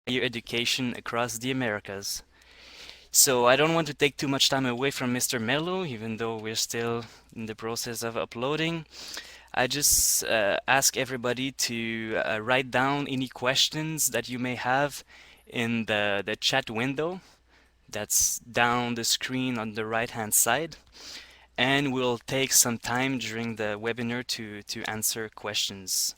higher education across the Americas. So I don't want to take too much time away from Mr. Mello, even though we're still in the process of uploading. I just ask everybody to write down any questions that you may have in the chat window that's down the screen on the right hand side. And we'll take some time during the webinar to answer questions.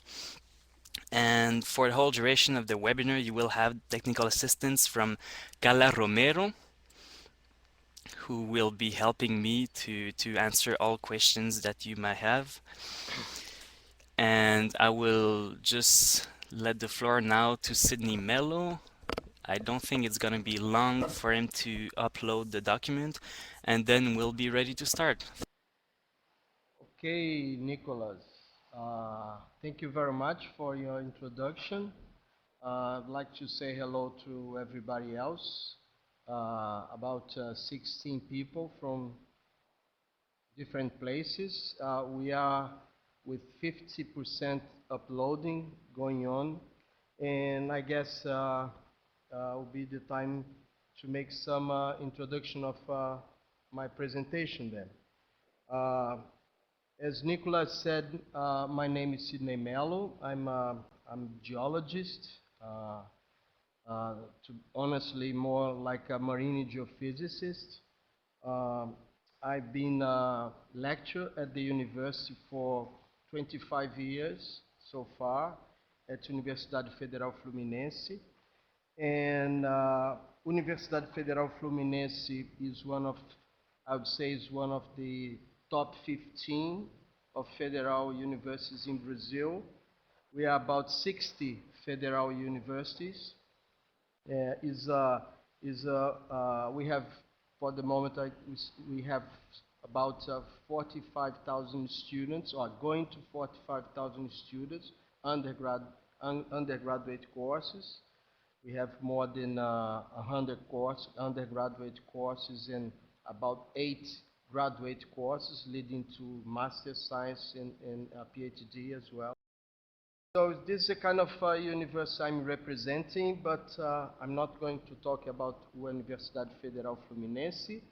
And for the whole duration of the webinar, you will have technical assistance from Carla Romero, who will be helping me to answer all questions that you might have. And I will just let the floor now to Sydney Mello. I don't think it's gonna be long for him to upload the document, and then we'll be ready to start. Okay, Nicholas. Thank you very much for your introduction. I'd like to say hello to everybody else. About 16 people from different places. We are with 50% uploading going on, and I guess will be the time to make some introduction of my presentation then. As Nicolas said, my name is Sidney Mello. I'm a geologist, uh, to honestly more like a marine geophysicist. Um, I've been a lecturer at the university for 25 years so far at Universidade Federal Fluminense. And Universidade Federal Fluminense is one of, I would say, is one of the top 15 of federal universities in Brazil. We are about 60 federal universities. We have, for the moment, we have about 45,000 students, or going to 45,000 students, undergraduate courses. We have more than 100 undergraduate courses and about 8 graduate courses leading to master science and PhD as well. So this is the kind of universe I'm representing, but I'm not going to talk about Universidade Federal Fluminense.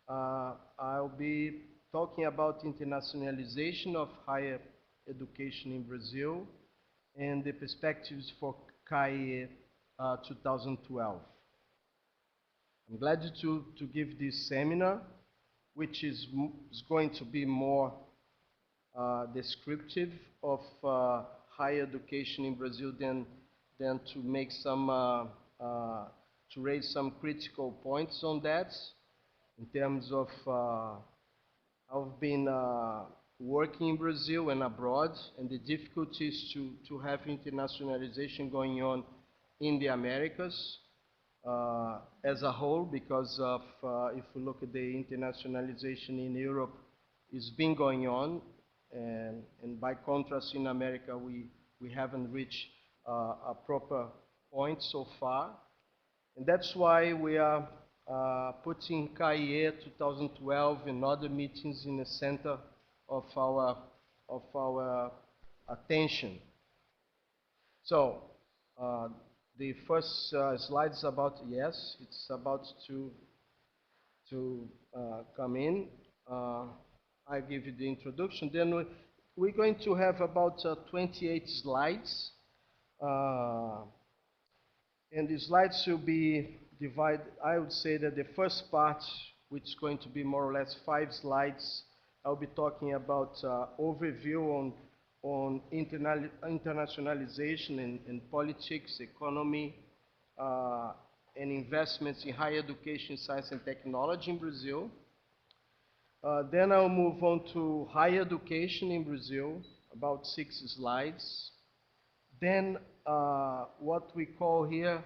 I'll be talking about internationalization of higher education in Brazil and the perspectives for CAEI 2012. I'm glad to give this seminar, which is going to be more descriptive of higher education in Brazil than to make some to raise some critical points on that in terms of I've been working in Brazil and abroad and the difficulties to have internationalization going on in the Americas as a whole, because of if we look at the internationalization in Europe, it's been going on, and by contrast in America we haven't reached a proper point so far, and that's why we are putting CAEI 2012 and other meetings in the center of our attention. So the first slide is about, yes, it's about to come in. I give you the introduction. Then we're going to have about 28 slides. And the slides will be divided. I would say that the first part, which is going to be more or less 5 slides, I'll be talking about overview on internationalization and politics, economy, and investments in higher education, science and technology in Brazil. Then I'll move on to higher education in Brazil, about 6 slides. Then what we call here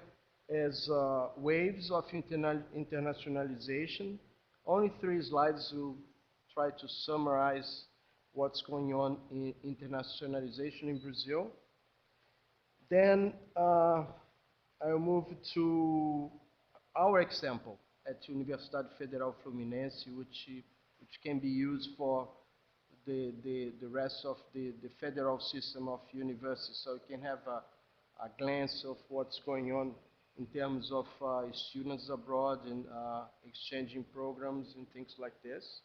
as waves of internationalization. Only 3 slides will try to summarize what's going on in internationalization in Brazil. Then I'll move to our example at Universidade Federal Fluminense, which can be used for the rest of the federal system of universities. So you can have a glance of what's going on in terms of students abroad and exchanging programs and things like this.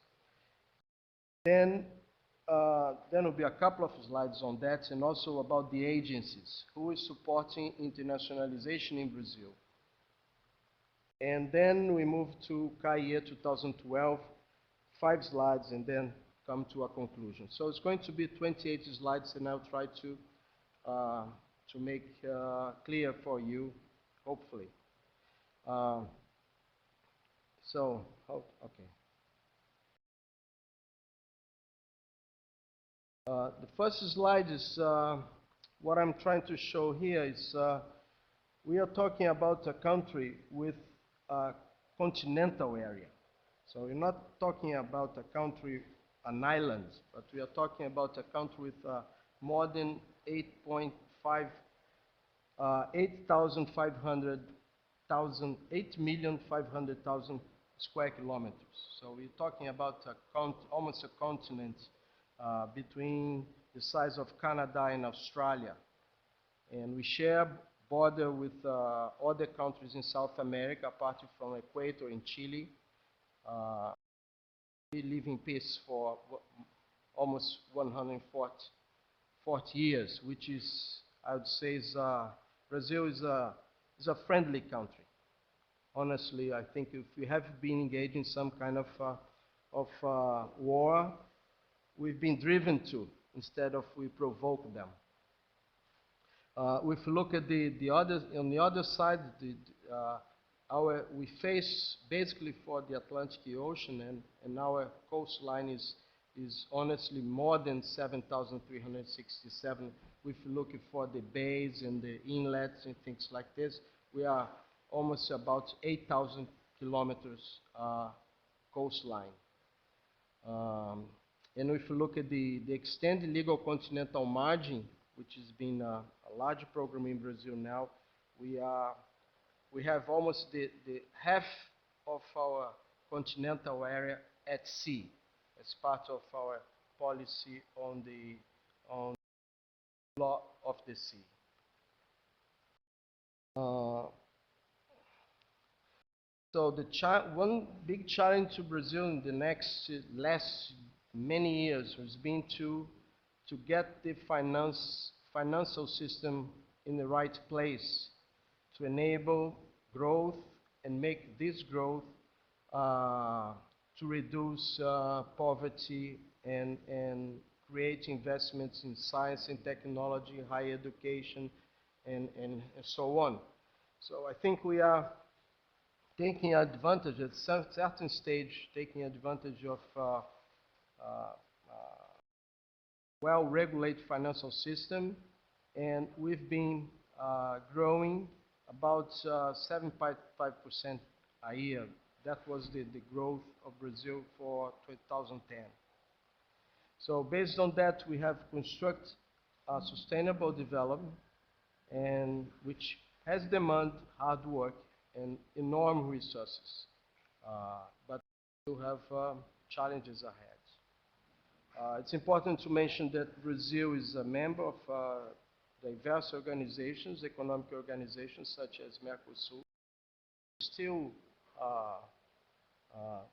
Then will be a couple of slides on that, and also about the agencies. Who is supporting internationalization in Brazil? And then we move to CAEI 2012, 5 slides, and then come to a conclusion. So it's going to be 28 slides, and I'll try to make clear for you, hopefully. Okay. The first slide is what I'm trying to show here is we are talking about a country with a continental area. So we're not talking about a country, an island, but we are talking about a country with more than 8,500,000 square kilometers. So we're talking about almost a continent between the size of Canada and Australia. And we share border with other countries in South America, apart from Ecuador and Chile. We live in peace for almost 140 years, which is, I would say, Brazil is a friendly country. Honestly, I think if we have been engaged in some kind of war, we've been driven to, instead of we provoke them. If you look at on the other side, we face basically for the Atlantic Ocean, and our coastline is honestly more than 7,367. If you look for the bays and the inlets and things like this, we are almost about 8,000 kilometers coastline. And if you look at the extended legal continental margin, which has been a large program in Brazil now, we have almost the half of our continental area at sea as part of our policy on the law of the sea. So one big challenge to Brazil in the last many years has been to get the financial system in the right place to enable growth and make this growth to reduce poverty and create investments in science and technology, higher education, and so on. So I think we are taking advantage at some certain stage, taking advantage of well-regulated financial system, and we've been growing about 7.5% a year. That was the growth of Brazil for 2010. So based on that, we have constructed a sustainable development, and which has demand hard work and enormous resources, but we have challenges ahead. It's important to mention that Brazil is a member of diverse organizations, economic organizations such as Mercosul. Still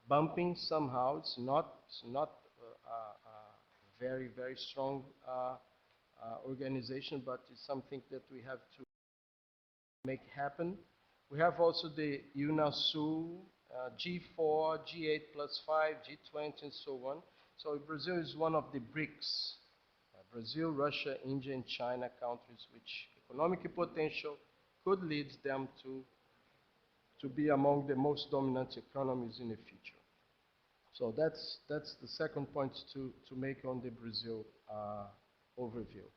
bumping somehow. It's not a very, very strong organization, but it's something that we have to make happen. We have also the UNASUL, G4, G8 plus 5, G20, and so on. So Brazil is one of the BRICS, Brazil, Russia, India, and China countries, which economic potential could lead them to be among the most dominant economies in the future. So that's the second point to make on the Brazil overview.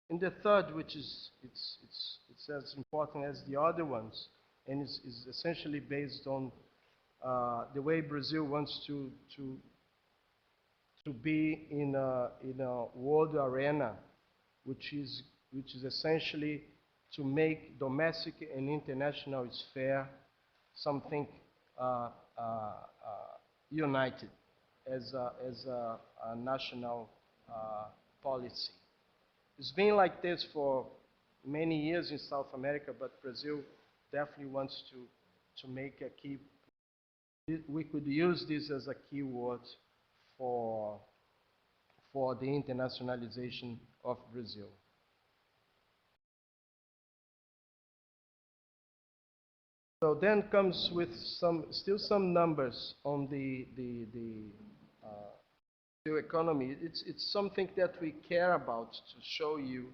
And the third, which is it's as important as the other ones, and is essentially based on the way Brazil wants to be in a world arena, which is essentially to make domestic and international sphere something united as a national policy. It's been like this for many years in South America, but Brazil definitely wants to make a key. We could use this as a keyword for for the internationalization of Brazil. So then comes with still some numbers on the Brazil economy. It's something that we care about to show you,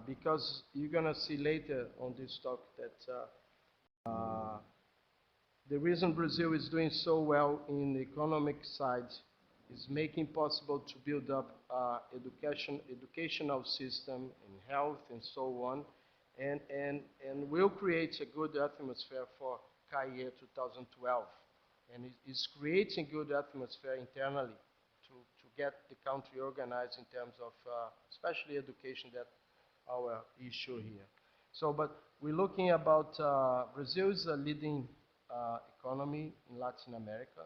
because you're gonna see later on this talk that the reason Brazil is doing so well in the economic side is making possible to build up educational system in health and so on, and will create a good atmosphere for CAEI 2012. And is creating good atmosphere internally to get the country organized in terms of especially education, that our issue here. So, but we're looking about Brazil is a leading economy in Latin America.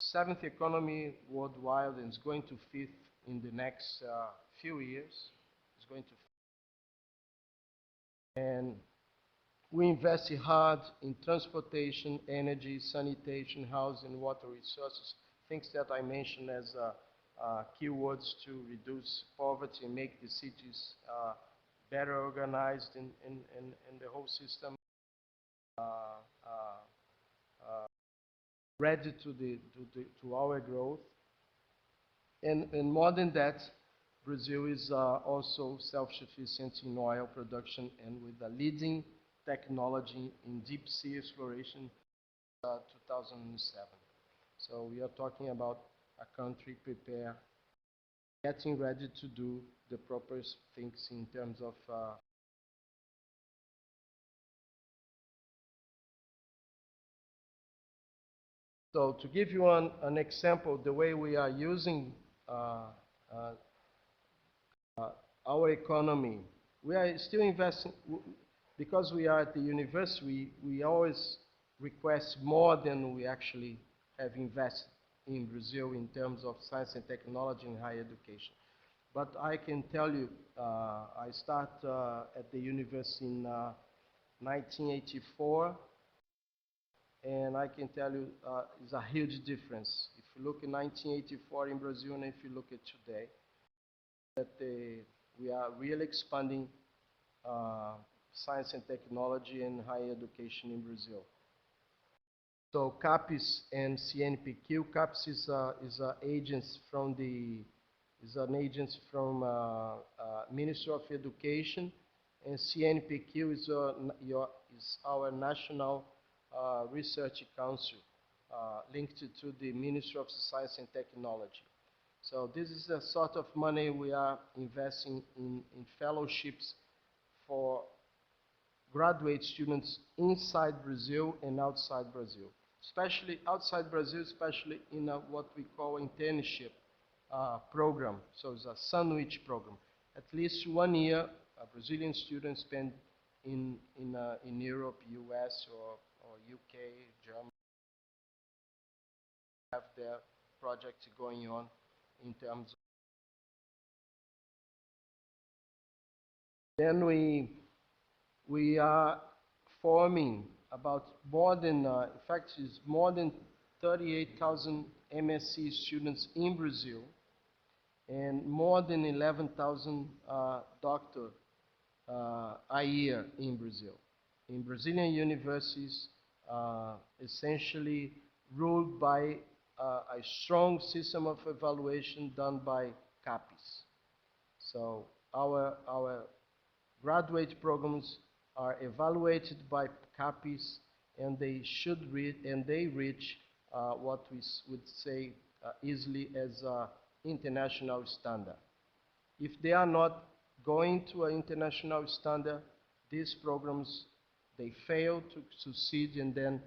Seventh economy worldwide, and is going to fifth in the next few years. It's going to, and we invest hard in transportation, energy, sanitation, housing, water resources, things that I mentioned as keywords to reduce poverty and make the cities better organized in the whole system, uh, ready to our growth. And more than that, Brazil is also self-sufficient in oil production and with a leading technology in deep sea exploration 2007. So we are talking about a country prepared, getting ready to do the proper things in terms of so to give you an example, the way we are using uh, uh, our economy, we are still investing, because we are at the university, we always request more than we actually have invested in Brazil in terms of science and technology and higher education. But I can tell you, I start at the university in 1984, and I can tell you it's a huge difference. If you look at 1984 in Brazil and if you look at today, that we are really expanding science and technology and higher education in Brazil. So CAPES and CNPq. CAPES is an agency from Ministry of Education, and CNPq is our national research council linked to the Ministry of Science and Technology. So this is the sort of money we are investing in fellowships for graduate students inside Brazil and outside Brazil. Especially outside Brazil, especially in what we call internship program. So it's a sandwich program. At least 1 year, a Brazilian student spend in Europe, US, or UK, Germany, have their project going on in terms of. Then we are forming about more than, in fact, it's more than 38,000 MSc students in Brazil, and more than 11,000 doctors a year in Brazil. In Brazilian universities, essentially ruled by a strong system of evaluation done by CAPES. So our graduate programs are evaluated by CAPES, and they should reach what we would say easily as international standard. If they are not going to an international standard, these programs, they fail to succeed, and then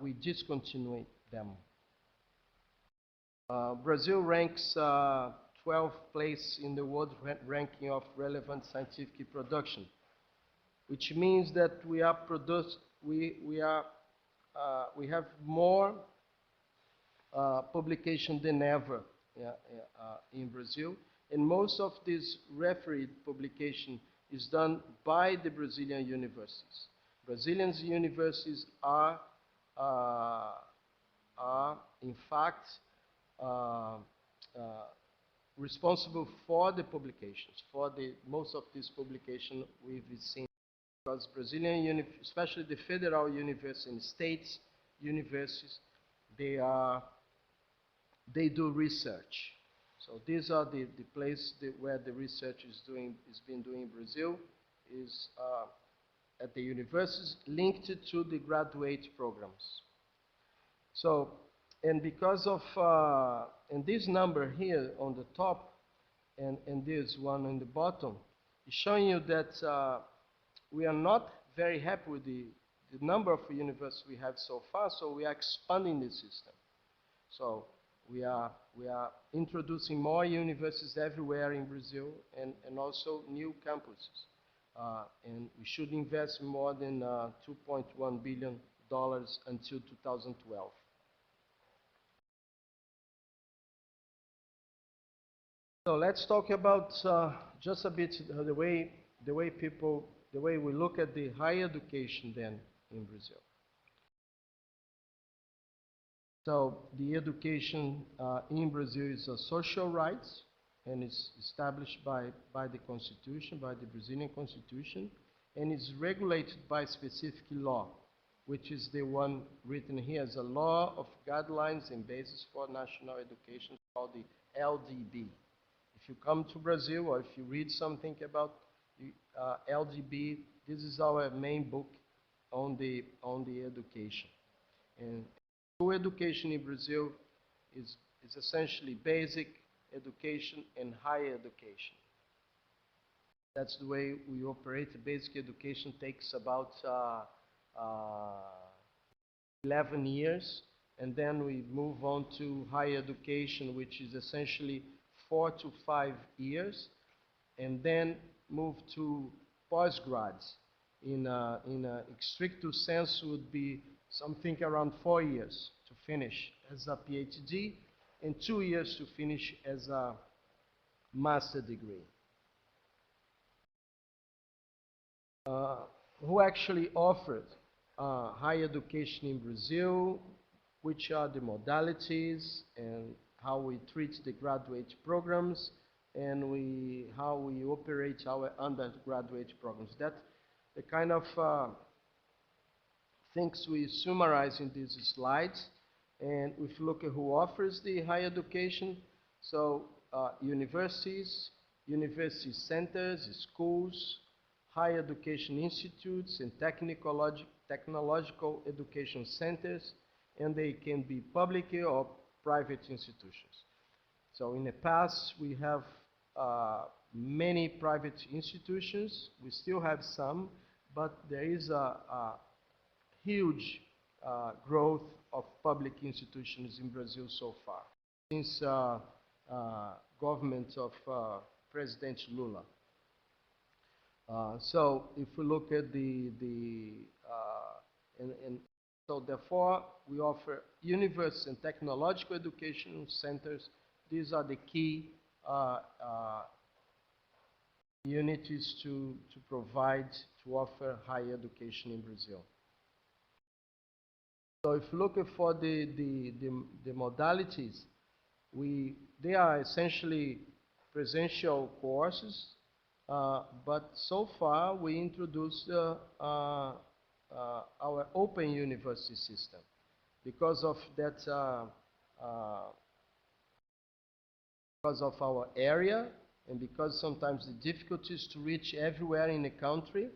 we discontinue them. Brazil ranks 12th place in the world ranking of relevant scientific production, which means that we have more publication than ever in Brazil, And most of this refereed publication is done by the Brazilian universities. Brazilian universities uh, are in fact, uh, uh, responsible for the publications, for the most of this publication we've seen, because especially the federal universities and states universities, they are they do research. So these are the place where the research is being doing in Brazil, is at the universities linked to the graduate programs. So, and because of, and this number here on the top and this one on the bottom is showing you that we are not very happy with the number of universities we have so far, so we are expanding the system. So we are introducing more universities everywhere in Brazil and also new campuses. And we should invest more than $2.1 billion until 2012. So let's talk about just a bit the way we look at the higher education then in Brazil. So the education in Brazil is a social right, and it's established by the Constitution, by the Brazilian Constitution, and is regulated by specific law, which is the one written here as a law of guidelines and basis for national education called the LDB. If you come to Brazil or if you read something about LDB, this is our main book on the education. And education in Brazil is essentially basic education and higher education. That's the way we operate. Basic education takes about 11 years, and then we move on to higher education, which is essentially 4 to 5 years, and then move to postgrads. In a stricto sense would be something around 4 years to finish as a PhD and 2 years to finish as a master degree. Who actually offered higher education in Brazil, which are the modalities and how we treat the graduate programs, and how we operate our undergraduate programs. That's the kind of things we summarize in these slides. And if you look at who offers the higher education, so universities, university centers, schools, higher education institutes, and technological education centers, and they can be public or private institutions. So in the past, we have many private institutions. We still have some, but there is a huge growth of public institutions in Brazil so far, since government of President Lula. So if we look at so therefore we offer university and technological education centers. These are the key unities to provide, to offer higher education in Brazil. So if you look for the modalities, they are essentially presential courses, but so far we introduced our open university system because of that, because of our area and because sometimes the difficulties to reach everywhere in the country.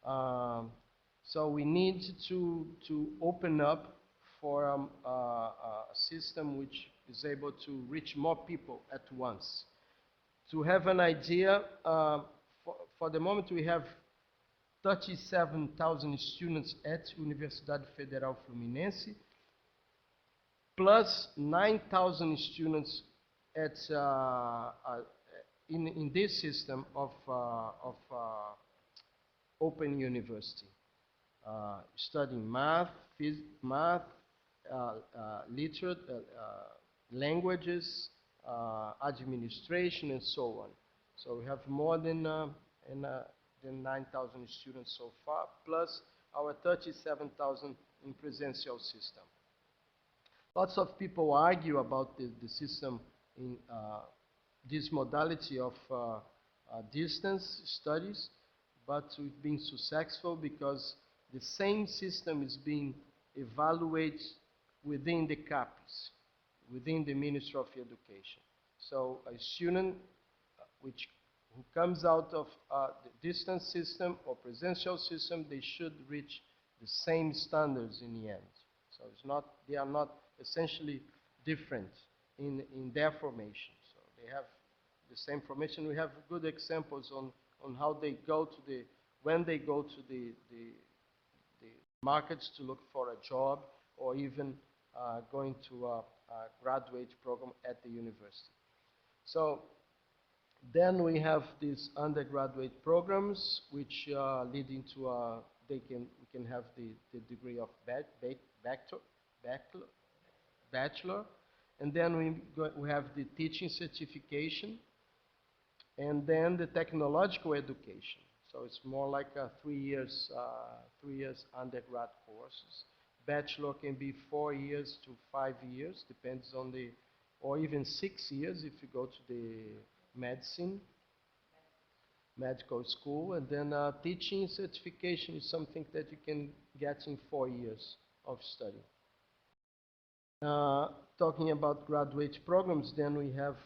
So we need to open up for a system which is able to reach more people at once. To have an idea, for the moment we have 37,000 students at Universidade Federal Fluminense, plus 9,000 students at in this system of open university, studying math, languages, administration, and so on. So we have more than 9,000 students so far, plus our 37,000 in presential system. Lots of people argue about the system in this modality of distance studies, but we've been successful because the same system is being evaluated within the CAPES, within the Ministry of Education. So a student who comes out of the distance system or presential system, they should reach the same standards in the end. So they are not essentially different in their formation. So they have the same formation. We have good examples on how they go to when they go to the markets to look for a job, or even going to a graduate program at the university. So then we have these undergraduate programs, which lead into we can have the degree of bachelor, and then we have the teaching certification, and then the technological education. So it's more like 3 years, 3 years undergrad courses. Bachelor can be 4 years to 5 years, depends on or even 6 years if you go to the medical school. And then teaching certification is something that you can get in 4 years of study. Talking about graduate programs, then we have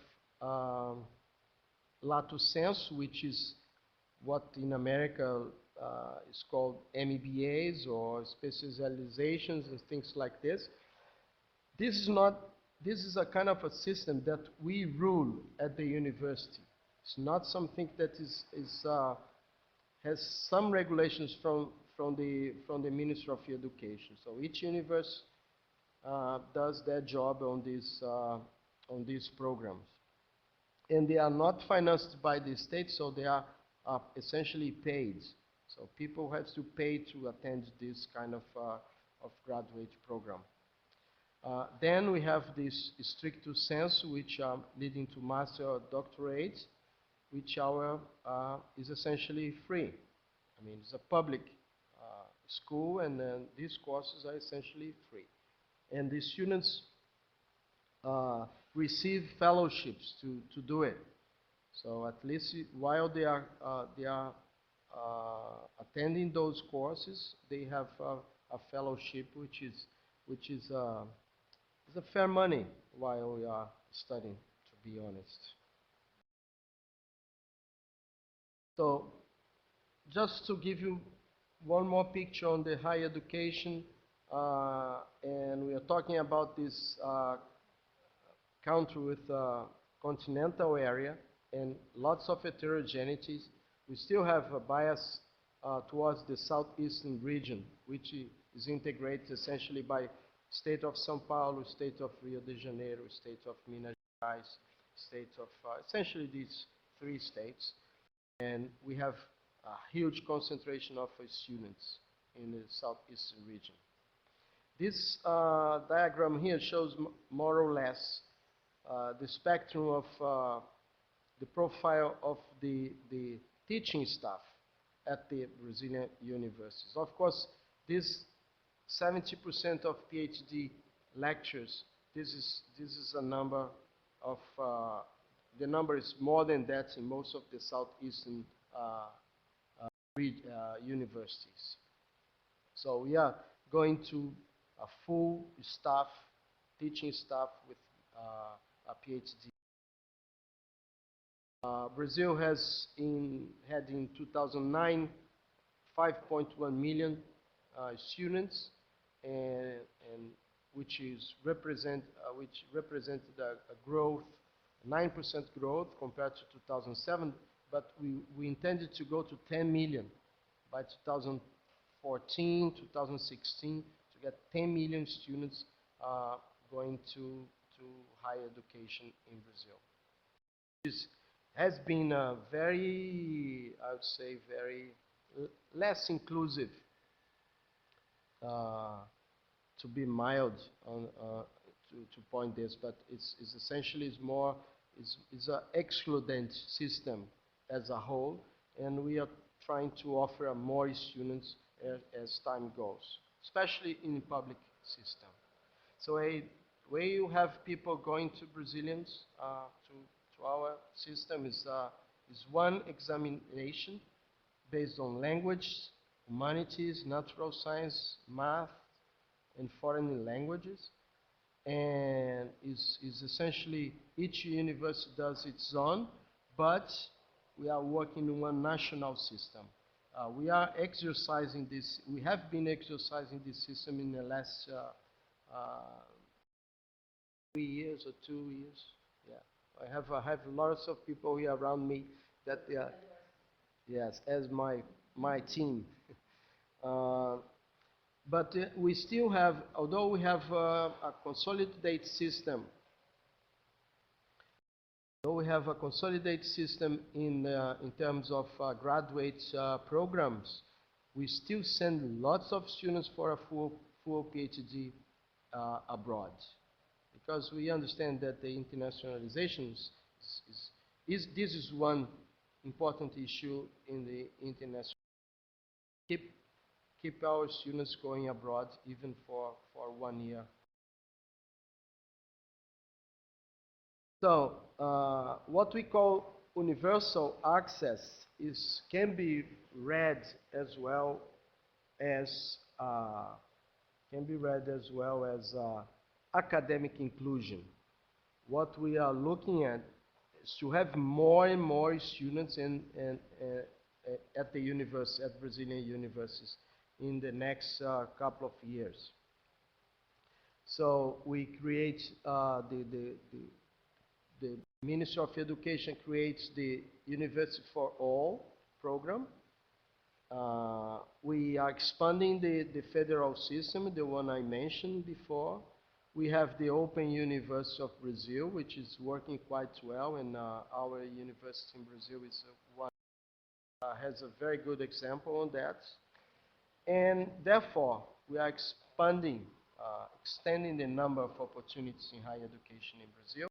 Lato Sensu, which is what in America is called MBAs or specializations and things like this. This is a kind of a system that we rule at the university. It's not something that has some regulations from the Ministry of Education. So each university does their job on these programs. And they are not financed by the state, so they are essentially paid. So people have to pay to attend this kind of graduate program. Then we have this stricto sensu, which are leading to master or doctorate, which is essentially free. I mean, it's a public school, and then these courses are essentially free. And the students receive fellowships to do it. So at least while they are attending those courses, they have a fellowship, which is a fair money while we are studying, to be honest. So just to give you one more picture on the higher education, and we are talking about this country with a continental area and lots of heterogeneities. We still have a bias towards the southeastern region, which is integrated essentially by state of São Paulo, state of Rio de Janeiro, state of Minas Gerais, state of essentially these 3 states. And we have a huge concentration of students in the southeastern region. This diagram here shows more or less the spectrum of the profile of the teaching staff at the Brazilian universities. Of course, this 70% of PhD lectures, this is a number of, the number is more than that in most of the southeastern universities. So we are going to a full staff, teaching staff with a PhD. Brazil had in 2009 5.1 million students, and which represented a growth, 9% growth compared to 2007. But we intended to go to 10 million by 2014, 2016, to get 10 million students going to higher education in Brazil. This has been a very, I would say, very less inclusive, to be mild, to point this, but it's essentially is more is a excludent system as a whole, and we are trying to offer more students as time goes, especially in public system. So where you have people going to Brazilians to our system is one examination based on language, humanities, natural science, math, and foreign languages, and is essentially each university does its own, but we are working in one national system. We are exercising this. We have been exercising this system in the last 3 years or 2 years. Yeah, I have lots of people here around me that they are, yes, as my team. Uh, but we still have, although we have a consolidated system, though we have a consolidated system in terms of graduate programs, we still send lots of students for a full PhD abroad, because we understand that the internationalization this is one important issue in the international. Keep our students going abroad even for 1 year. So what we call universal access can be read as well as academic inclusion. What we are looking at is to have more and more students at the university, at Brazilian universities, in the next couple of years. So we create the Ministry of Education creates the University for All program. We are expanding the federal system, the one I mentioned before. We have the Open University of Brazil, which is working quite well, and our university in Brazil is one has a very good example on that. And therefore, we are expanding, extending the number of opportunities in higher education in Brazil,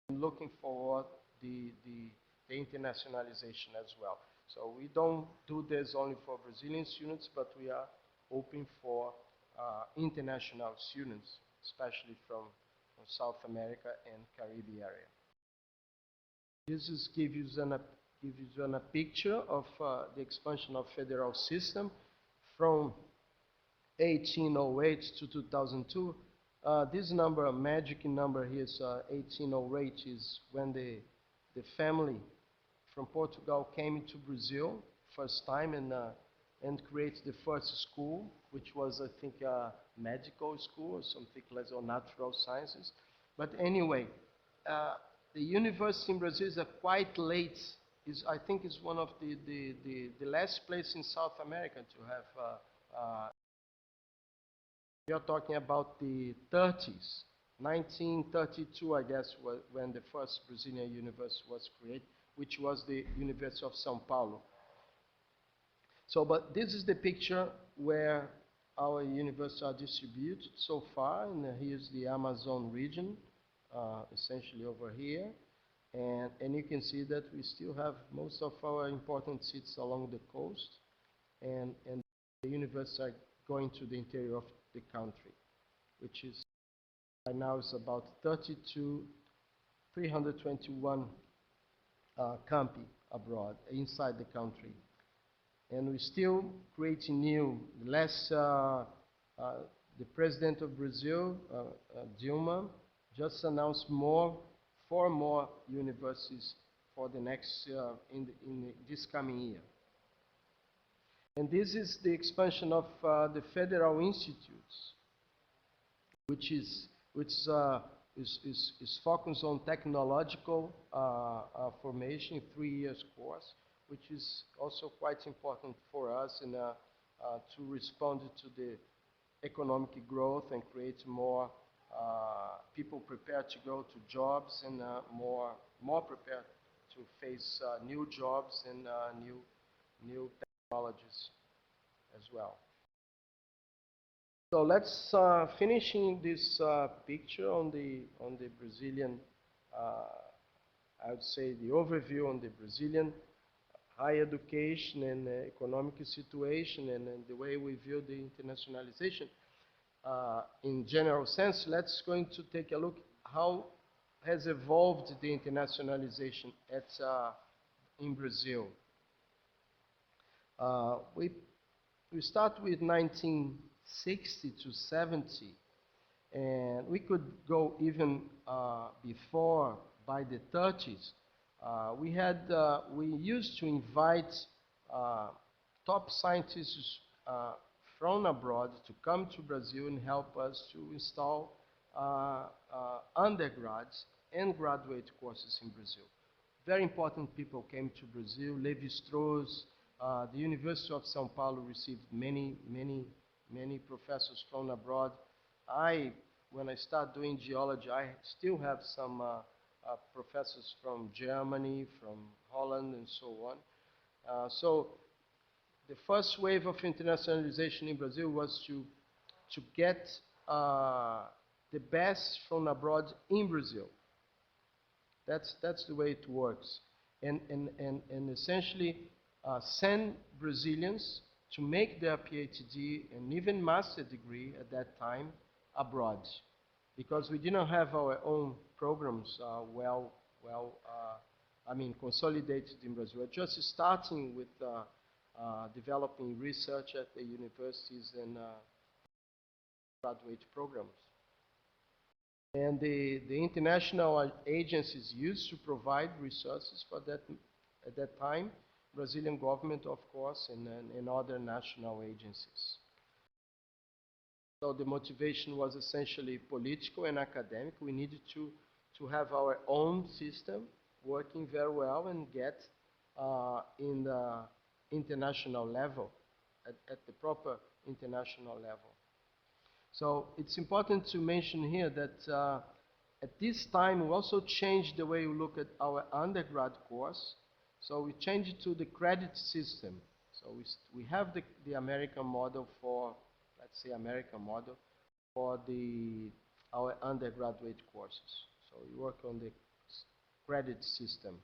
and looking forward the internationalization as well. So we don't do this only for Brazilian students, but we are open for international students, especially from South America and Caribbean area. This is gives you a picture of the expansion of federal system from 1808 to 2002. This number, a magic number here is 1808, is when the family from Portugal came to Brazil first time and created the first school, which was, I think, a medical school or something like that, or natural sciences. But anyway, the university in Brazil is quite late. I think it's one of the last place in South America to have. We are talking about the 30s, 1932, I guess, when the first Brazilian university was created, which was the University of São Paulo. So, but this is the picture where our universities are distributed so far, and here's the Amazon region, essentially over here. And you can see that we still have most of our important cities along the coast, and the universities are going to the interior of the country, which is right now is about 321 campi abroad, inside the country. And we're still creating new. The president of Brazil, Dilma, just announced 4 more universities for the next, in this coming year. And this is the expansion of the federal institutes, which is focused on technological formation, 3 years course, which is also quite important for us and to respond to the economic growth and create more people prepared to go to jobs and more prepared to face new jobs and new technologies as well. So let's finishing this picture on the Brazilian, I would say the overview on the Brazilian higher education and economic situation and the way we view the internationalization in general sense. Let's going to take a look how has evolved the internationalization in Brazil. We start with 1960 to 70, and we could go even before, by the 30s. We used to invite top scientists from abroad to come to Brazil and help us to install undergrads and graduate courses in Brazil. Very important people came to Brazil. Levi-Strauss, the University of São Paulo received many professors from abroad. When I start doing geology, I still have some professors from Germany, from Holland, and so on. So the first wave of internationalization in Brazil was to get the best from abroad in Brazil. That's the way it works. And essentially send Brazilians to make their PhD and even master degree at that time abroad. Because we didn't have our own programs consolidated in Brazil. We're just starting with developing research at the universities and graduate programs. And the international agencies used to provide resources for that at that time, Brazilian government, of course, and other national agencies. So the motivation was essentially political and academic. We needed to have our own system working very well and get in the international level, at the proper international level. So it's important to mention here that at this time we also changed the way we look at our undergrad course. So we changed it to the credit system. So we have the American model for, let's say, American model for our undergraduate courses. So we work on the credit system.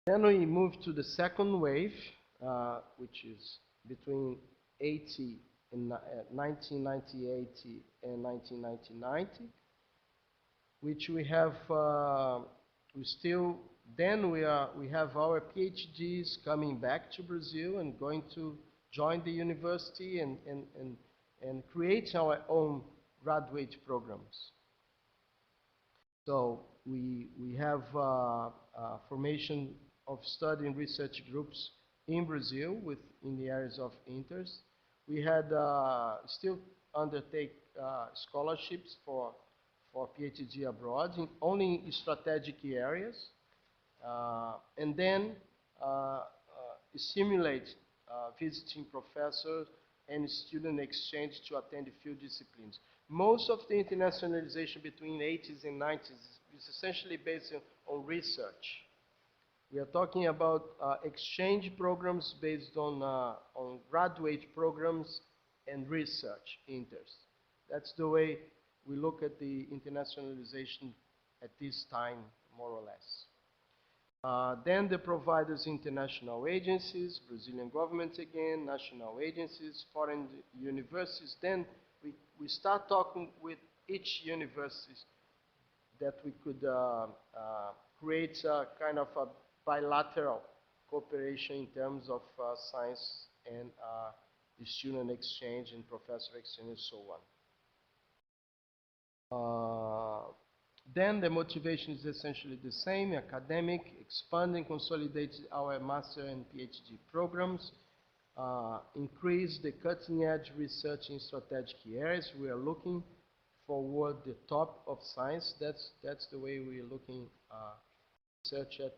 Then we move to the second wave, which is between 1980 and 1990, which we have, we have our PhDs coming back to Brazil and going to join the university and create our own graduate programs. So we have formation of study and research groups in Brazil in the areas of interest. We had still undertake scholarships for PhD abroad in only strategic areas, and then stimulate visiting professors and student exchange to attend a few disciplines. Most of the internationalization between 80s and 90s is essentially based on research. We are talking about exchange programs based on graduate programs and research interests. That's the way we look at the internationalization at this time, more or less. Then the providers, international agencies, Brazilian government again, national agencies, foreign universities. Then we start talking with each university that we could create a kind of a bilateral cooperation in terms of science and the student exchange and professor exchange and so on. Then the motivation is essentially the same, academic, expand and consolidate our master and PhD programs, increase the cutting edge research in strategic areas. We are looking forward the top of science. That's the way we are looking research at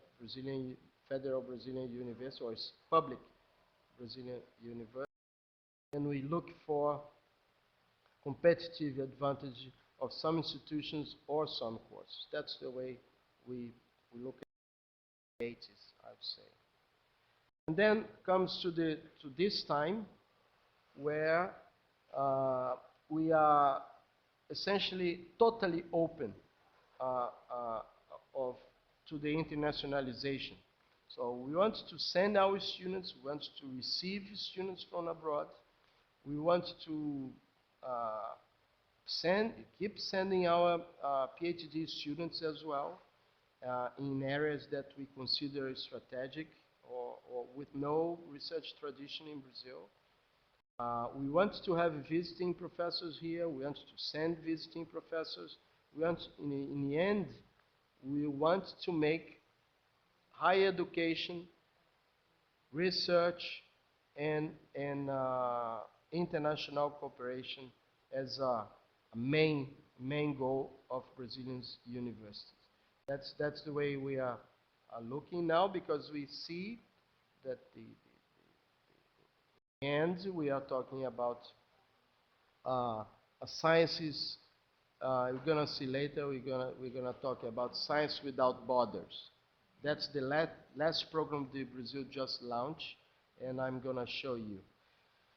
Federal Brazilian University, or public Brazilian University. And we look for competitive advantage of some institutions or some courses. That's the way we look at the 80s, I would say. And then comes to this time, where uh, we are essentially totally open uh, uh, of, to the internationalization. So we want to send our students, we want to receive students from abroad, we want to uh, keep sending our PhD students as well in areas that we consider strategic or with no research tradition in Brazil. We want to have visiting professors here. We want to send visiting professors. We want, in the end, we want to make higher education, research, and international cooperation as a main goal of Brazilian universities. That's the way we are looking now, because we see that and we are talking about sciences. We're gonna see later. We're gonna talk about science without borders. That's the last program the Brazil just launched, and I'm gonna show you.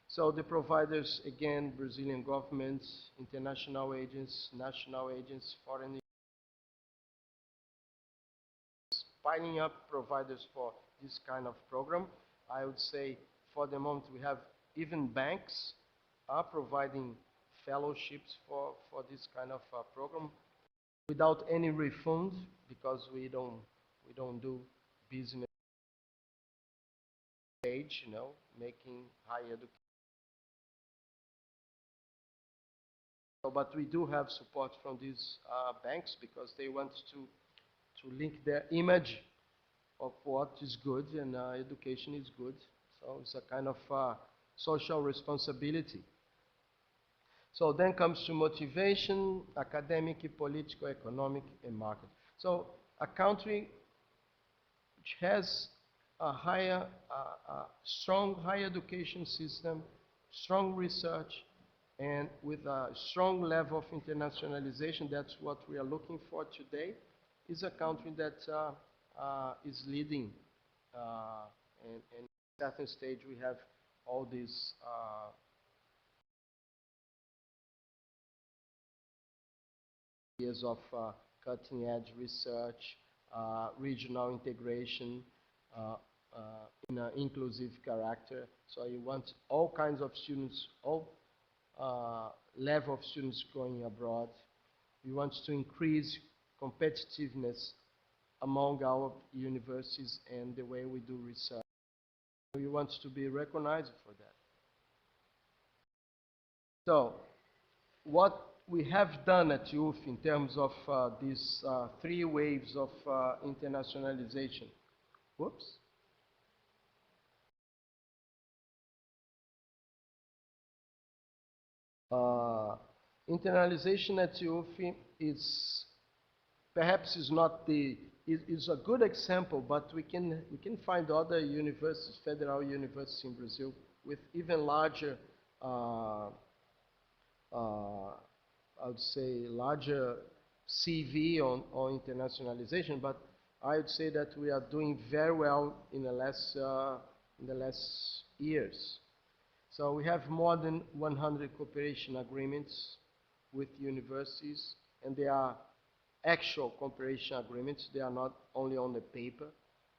So the providers, again, Brazilian governments, international agents, national agents, foreign, piling up providers for this kind of program. I would say for the moment we have even banks are providing fellowships for this kind of program without any refund, because we don't do business page, making higher education. So, but we do have support from these banks, because they want to link their image of what is good, and education is good. So it's a kind of social responsibility. So then comes to motivation, academic, political, economic, and market. So a country which has a strong higher education system, strong research, and with a strong level of internationalization, that's what we are looking for today, is a country that is leading. And at a certain stage, we have all these years of cutting-edge research, regional integration, uh, in an inclusive character. So you want all kinds of students, all level of students going abroad. We want to increase competitiveness among our universities and the way we do research. We want to be recognized for that. So, what we have done at youth in terms of these three waves of internationalization. Whoops. Uh, Internalization at youth is perhaps is not the is a good example, but we can find other universities, federal universities in Brazil, with even larger, uh, I would say, larger CV on internationalization. But I would say that we are doing very well in the last years. So we have more than 100 cooperation agreements with universities, and they are actual cooperation agreements. They are not only on the paper,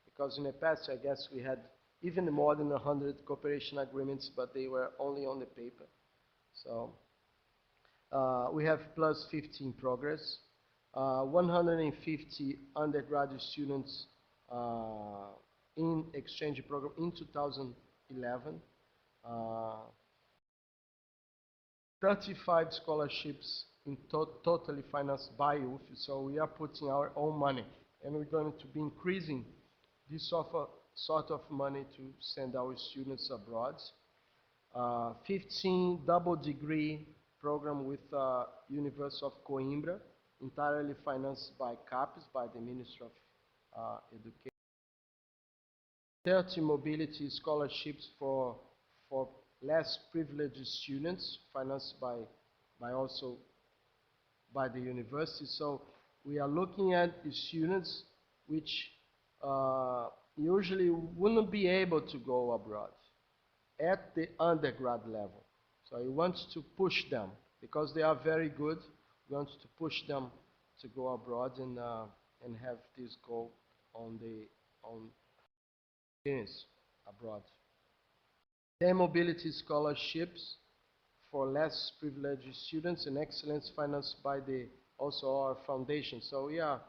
because in the past, I guess, we had even more than 100 cooperation agreements, but they were only on the paper. So we have plus 15 progress, 150 undergraduate students in exchange program in 2011, uh, 35 scholarships in totally financed by youth. So we are putting our own money, and we're going to be increasing this sort of money to send our students abroad. 15 double degree program with University of Coimbra, entirely financed by CAPES, by the Ministry of Education. 30 mobility scholarships for less privileged students, financed also by the university. So we are looking at the students which usually wouldn't be able to go abroad at the undergrad level. So I want to push them because they are very good. We want to push them to go abroad and have this goal on experience abroad. Then mobility scholarships for less privileged students and excellence financed by the also our foundation. So we are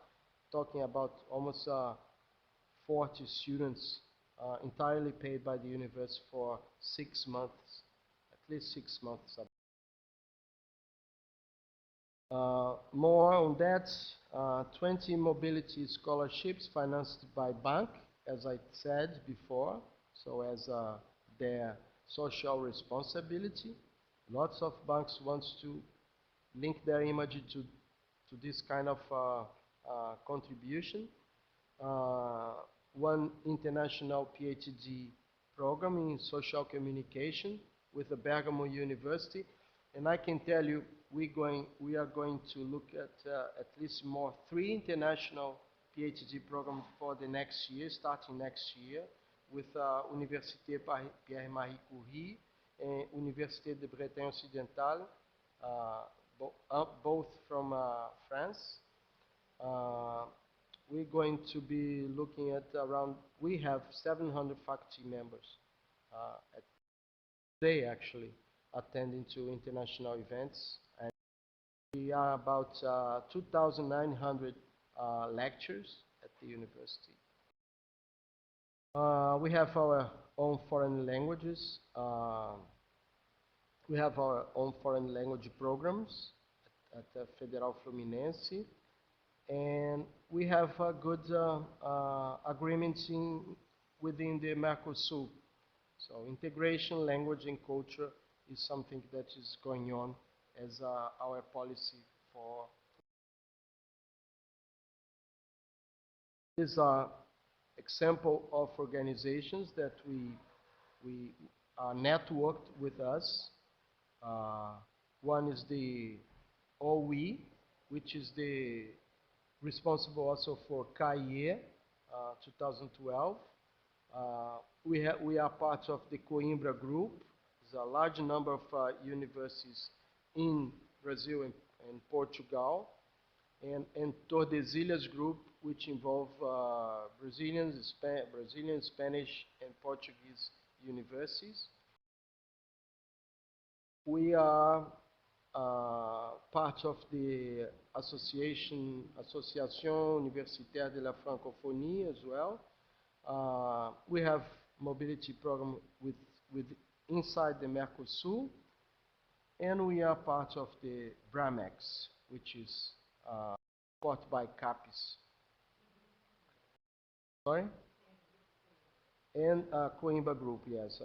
talking about almost 40 students entirely paid by the university for 6 months, at least 6 months. More on that, 20 mobility scholarships financed by bank, as I said before, so as their social responsibility. Lots of banks want to link their image to this kind of contribution. One international PhD program in social communication with the Bergamo University. And I can tell you, we are going to look at least more 3 international PhD programs for the next year, starting next year, with Université Pierre-Marie Curie and Université de Bretagne Occidentale, both from France. We're going to be looking at around, we have 700 faculty members at today actually attending to international events. And we are about 2,900 lectures at the university. We have our own foreign languages. We have our own foreign language programs at Federal Fluminense. And we have good agreements within the Mercosul. So integration, language, and culture is something that is going on as our policy for. These are example of organizations that we are networked with us. One is the OE, which is the responsible also for CAEI 2012. We are part of the Coimbra group. There's a large number of universities in Brazil and Portugal. And Tordesilhas group, which involve Brazilian, Spanish, and Portuguese universities. We are part of the Association Universitaire de la Francophonie as well. We have mobility program with inside the Mercosul, and we are part of the BRAMEX, which is supported by CAPES. Sorry? And Coimbra Group, yes.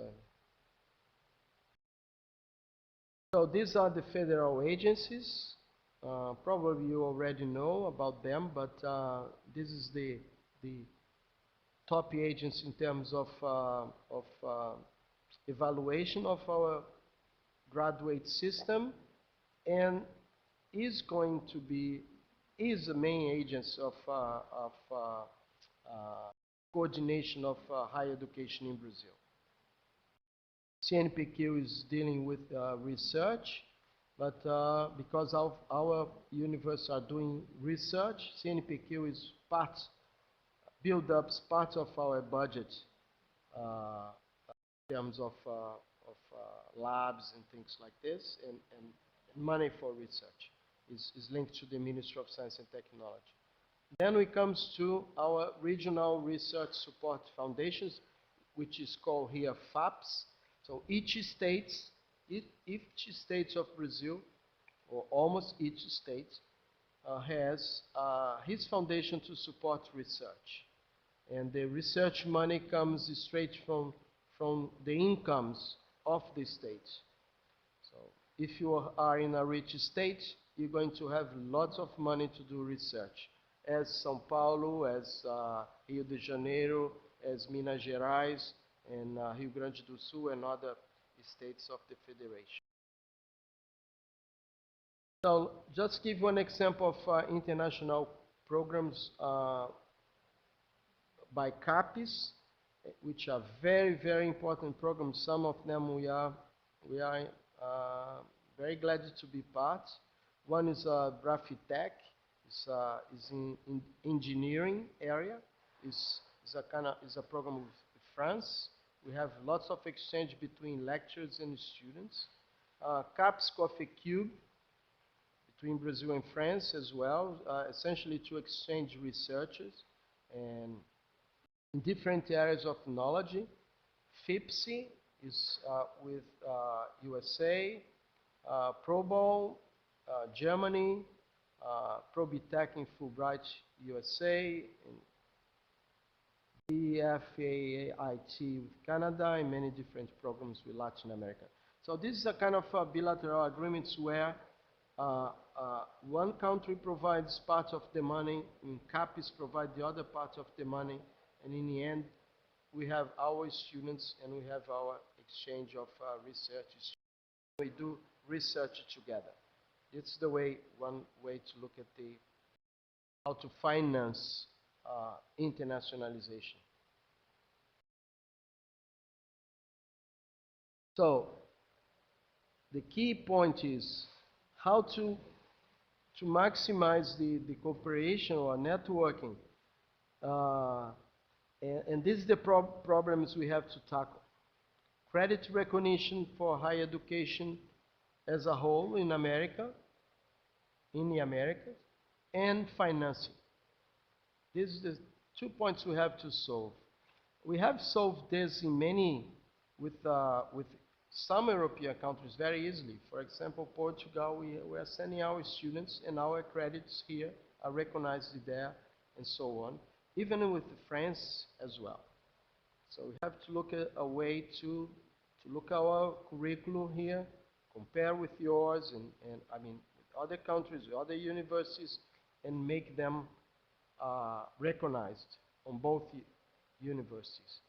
So these are the federal agencies. Probably you already know about them, but this is the top agency in terms of evaluation of our graduate system, and is the main agency of coordination of higher education in Brazil. CNPq is dealing with research, but because our universities are doing research, CNPq is build up part of our budget in terms of labs and things like this, and money for research is linked to the Ministry of Science and Technology. Then we comes to our regional research support foundations, which is called here FAPS. So each state of Brazil, or almost each state, has his foundation to support research. And the research money comes straight from the incomes of the state. So if you are in a rich state, you're going to have lots of money to do research, as São Paulo, as Rio de Janeiro, as Minas Gerais, and Rio Grande do Sul, and other states of the federation. So just give one example of international programs by CAPES, which are very, very important programs. Some of them we are Uh, Very glad to be part. One is Graphic is in engineering area. Is a kind of is a program with France. We have lots of exchange between lecturers and students. CAPS Coffee Cube between Brazil and France as well, essentially to exchange researchers and in different areas of knowledge. FIPSI is with USA, ProBol, Germany, Probitech in Fulbright, USA, and BFAIT with Canada, and many different programs with Latin America. So this is a kind of bilateral agreements where one country provides part of the money, and CAPES provide the other part of the money, and in the end, we have our students and we have our exchange of research. We do research together. It's the one way to look at how to finance internationalization. So the key point is how to maximize the cooperation or networking. And this is the problems we have to tackle. Credit recognition for higher education as a whole in the Americas, and financing. These are the 2 points we have to solve. We have solved this in with some European countries very easily. For example, Portugal, we are sending our students and our credits here are recognized there and so on, even with France as well. So we have to look at a way to look at our curriculum here, compare with yours and I mean with other countries, with other universities, and make them recognized on both universities.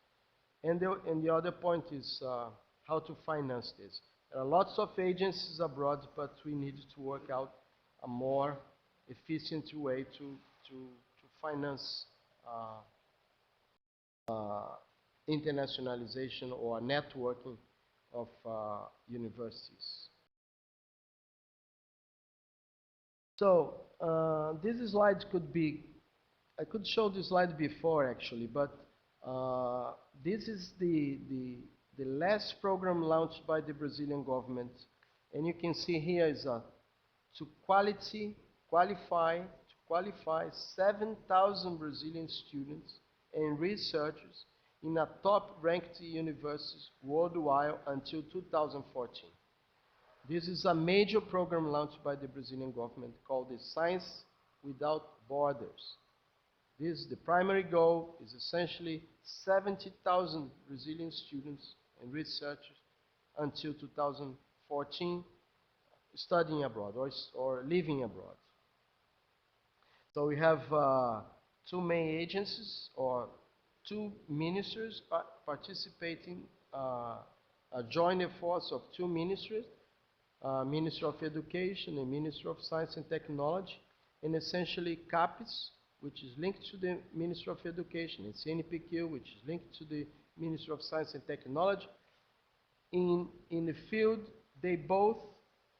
And the other point is how to finance this. There are lots of agencies abroad, but we need to work out a more efficient way to finance internationalization or networking of universities. So this slide could be, I could show this slide before actually, but this is the last program launched by the Brazilian government. And you can see here is to qualify 7,000 Brazilian students and researchers in a top-ranked universities worldwide until 2014. This is a major program launched by the Brazilian government called the Science Without Borders. This, the primary goal is essentially 70,000 Brazilian students and researchers until 2014 studying abroad or living abroad. So we have two main agencies or two ministers participating, a joint force of two ministries, Ministry of Education and Ministry of Science and Technology, and essentially CAPES, which is linked to the Ministry of Education, and CNPq, which is linked to the Ministry of Science and Technology. In the field, they both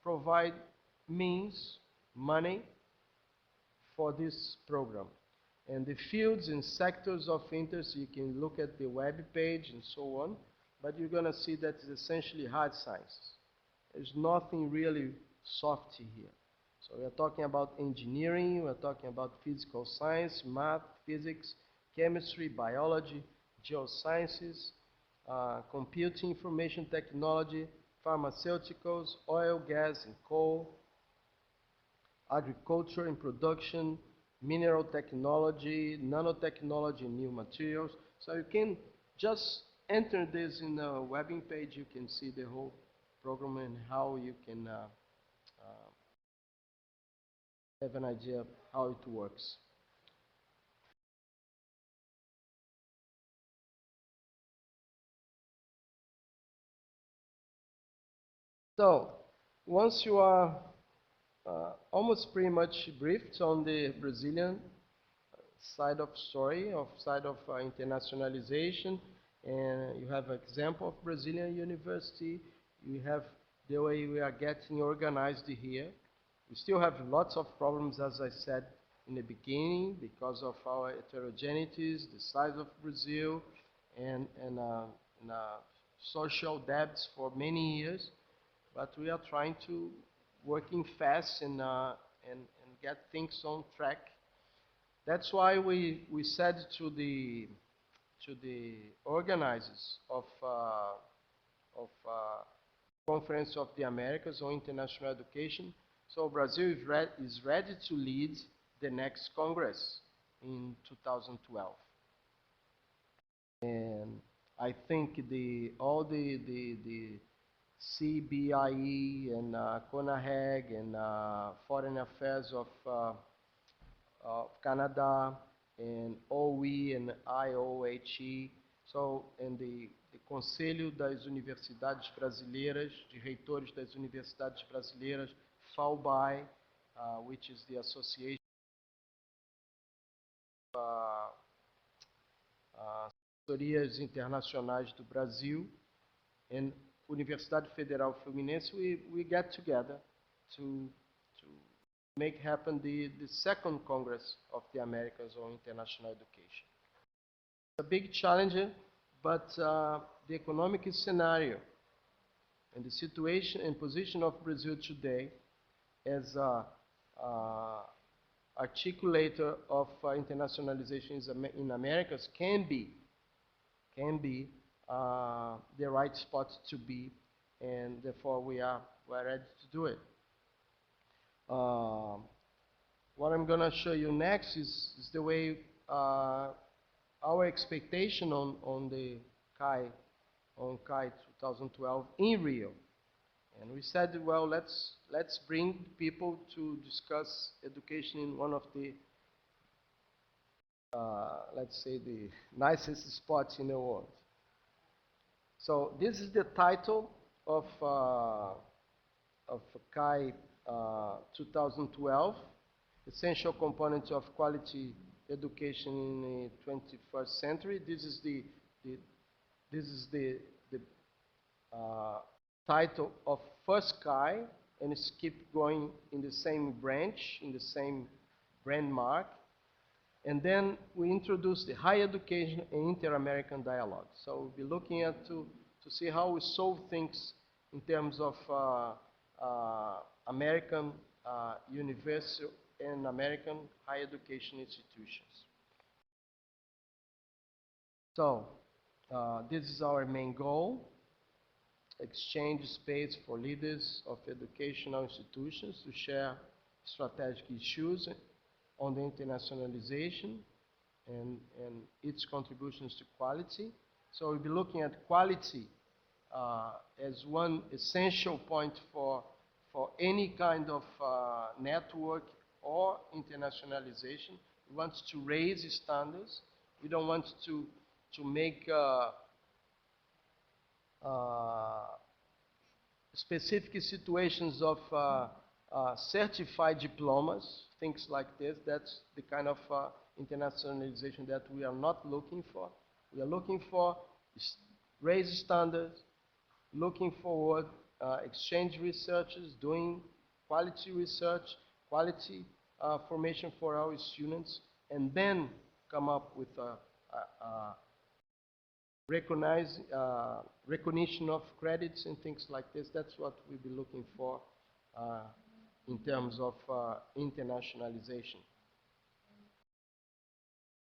provide means, money, for this program. And the fields and sectors of interest, you can look at the web page and so on, but you're going to see that it's essentially hard sciences. There's nothing really soft here. So we're talking about engineering, we're talking about physical science, math, physics, chemistry, biology, geosciences, computing, information technology, pharmaceuticals, oil, gas, and coal, agriculture and production, mineral technology, nanotechnology, and new materials. So you can just enter this in the webbing page. You can see the whole program and how you can have an idea of how it works. So once you are almost pretty much briefed on the Brazilian side of story, side of internationalization, and you have an example of Brazilian university, you have the way we are getting organized here. We still have lots of problems, as I said in the beginning, because of our heterogeneities, the size of Brazil, and social debts for many years. But we are trying to working fast and get things on track. That's why we said to the organizers of Conference of the Americas on International Education. So Brazil is ready to lead the next Congress in 2012. And I think all the CBIE and CONAHEG and Foreign Affairs of Canada and OE and IOHE, so, and the Conselho das Universidades Brasileiras, de Reitores das Universidades Brasileiras, FAUBAI, which is the Association of Assessorias Internacionais do Brasil, and Universidade Federal Fluminense, we get together to make happen the second Congress of the Americas on International Education. It's a big challenge, but the economic scenario and the situation and position of Brazil today as a articulator of internationalization in Americas can be the right spot to be, and therefore we're ready to do it. What I'm going to show you next is the way our expectation on the CAEI 2012 in Rio. And we said, well, let's bring people to discuss education in one of the, let's say, the nicest spots in the world. So this is the title of CAEI 2012, Essential Components of Quality Education in the 21st Century. This is the title of first CAEI, and it's keep going in the same branch, in the same brand mark. And then we introduce the higher education and inter-American dialogue. So we'll be looking at to see how we solve things in terms of American university and American higher education institutions. So this is our main goal: exchange space for leaders of educational institutions to share strategic issues on the internationalization and its contributions to quality. So we'll be looking at quality as one essential point for any kind of network or internationalization. We want to raise standards. We don't want to make specific situations of certified diplomas, things like this. That's the kind of internationalization that we are not looking for. We are looking for raise standards, looking forward, exchange researchers, doing quality research, quality formation for our students, and then come up with recognition of credits and things like this. That's what we'll be looking for in terms of internationalization.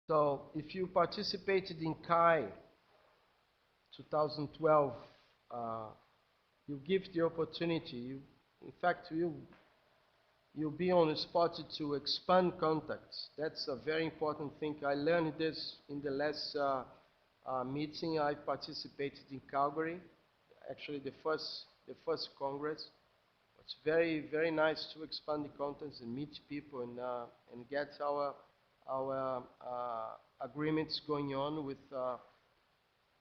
So if you participated in CAEI 2012, you give the opportunity. In fact, you'll be on the spot to expand contacts. That's a very important thing. I learned this in the last meeting I participated in Calgary, actually the first Congress. It's very, very nice to expand the contacts and meet people and get our agreements going on with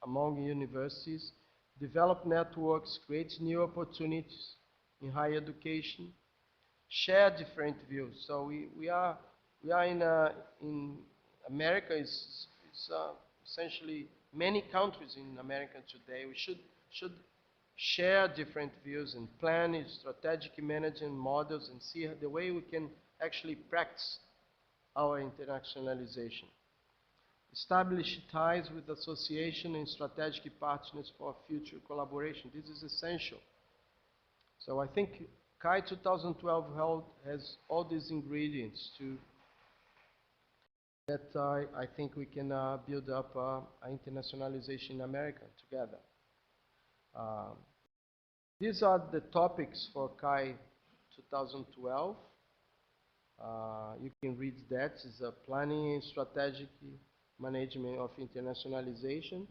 among universities, develop networks, create new opportunities in higher education, share different views. So we are in America is essentially many countries in America today. We should share different views and plan strategic management models and see the way we can actually practice our internationalization. Establish ties with association and strategic partners for future collaboration. This is essential. So I think CAEI 2012 has all these ingredients to that I think we can build up internationalization in America together. Um, these are the topics for CAEI 2012. You can read that. It's a planning and strategic management of internationalization,